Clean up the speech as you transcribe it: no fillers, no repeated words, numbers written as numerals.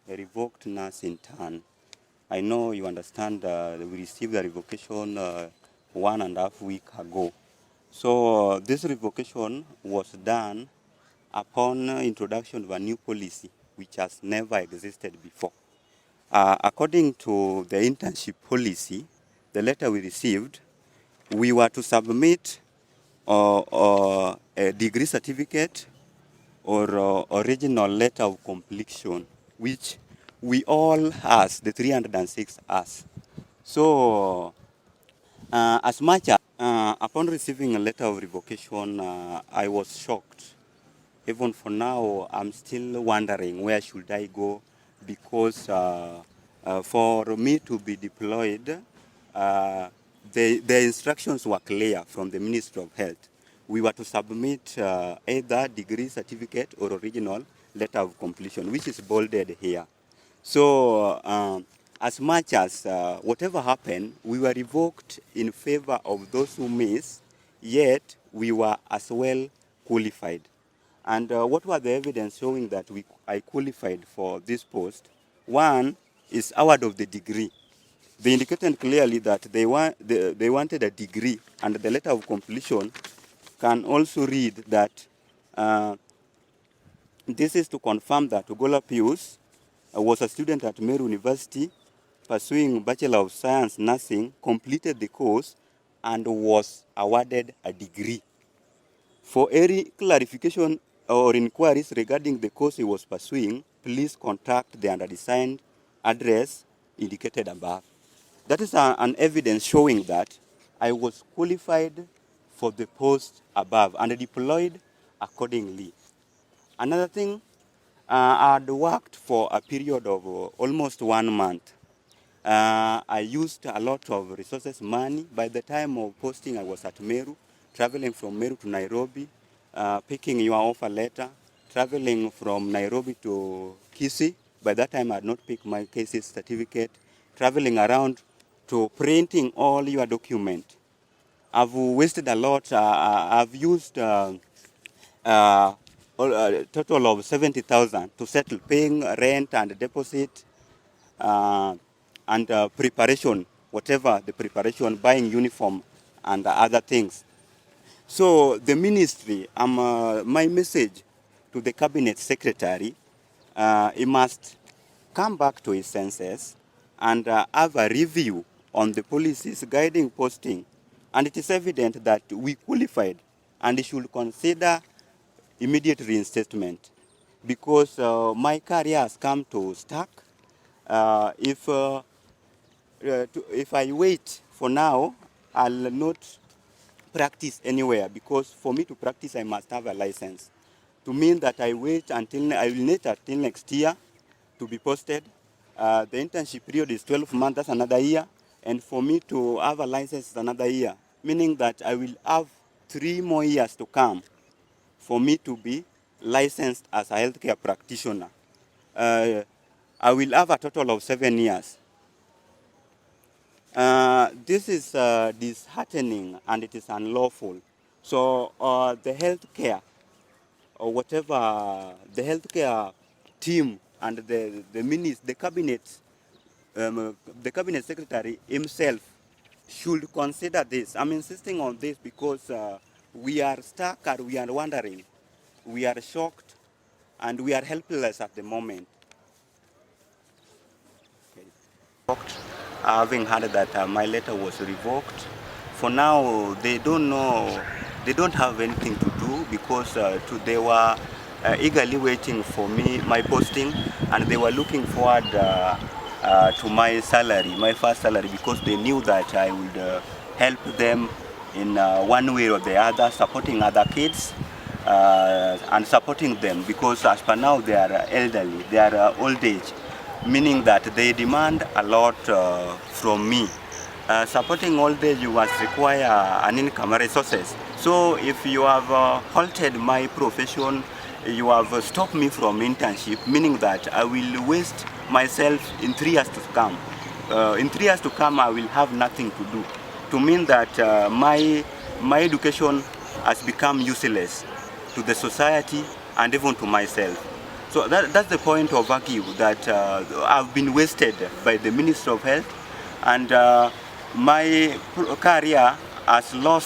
a revoked nurse intern. I know you understand we received the revocation 1.5 weeks ago. So this revocation was done upon introduction of a new policy which has never existed before. According to the internship policy, the letter we received, we were to submit a degree certificate or original letter of completion, which we all has, the 306 us. So as much as upon receiving a letter of revocation, I was shocked. Even for now, I'm still wondering where should I go, because for me to be deployed, the instructions were clear from the Ministry of Health. We were to submit either degree certificate or original letter of completion, which is bolded here. So as much as whatever happened, we were revoked in favor of those who missed, yet we were as well qualified. And what were the evidence showing that I qualified for this post? One is award of the degree. They indicated clearly that they wanted a degree, and the letter of completion can also read that this is to confirm that Ugola Pius was a student at Meru University pursuing Bachelor of Science Nursing, completed the course, and was awarded a degree. For any clarification or inquiries regarding the course he was pursuing, please contact the undersigned address indicated above. That is an evidence showing that I was qualified for the post above and deployed accordingly. Another thing, I had worked for a period of almost 1 month. I used a lot of resources, money. By the time of posting, I was at Meru, traveling from Meru to Nairobi, picking your offer letter, traveling from Nairobi to Kisii. By that time, I had not picked my cases certificate, traveling around to printing all your documents. I've wasted a lot. I've used a total of 70,000 to settle paying rent and deposit and preparation, whatever the preparation, buying uniform and other things. So the ministry, my message to the cabinet secretary, he must come back to his senses and have a review on the policies guiding posting. And it is evident that we qualified, and he should consider immediate reinstatement, because my career has come to stuck. If I wait for now, I'll not practice anywhere, because for me to practice, I must have a license. To mean that I will wait until next year to be posted. The internship period is 12 months, that's another year. And for me to have a license is another year, meaning that I will have 3 more years to come for me to be licensed as a healthcare practitioner. I will have a total of 7 years. This is disheartening, and it is unlawful. So the healthcare, or whatever, the healthcare team and the cabinet secretary himself should consider this. I'm insisting on this because we are stuck and we are wondering. We are shocked and we are helpless at the moment. Having heard that my letter was revoked, for now they don't know, they don't have anything to do, because they were eagerly waiting for me, my posting, and they were looking forward to my salary, my first salary, because they knew that I would help them in one way or the other, supporting other kids and supporting them, because as per now they are elderly, they are old age, meaning that they demand a lot from me. Supporting old age, you must require an income, resources. So if you have halted my profession, you have stopped me from internship, meaning that I will waste myself in 3 years to come. In 3 years to come, I will have nothing to do. To mean that my education has become useless to the society and even to myself. So that's the point of argue that I've been wasted by the Ministry of Health, and my career has lost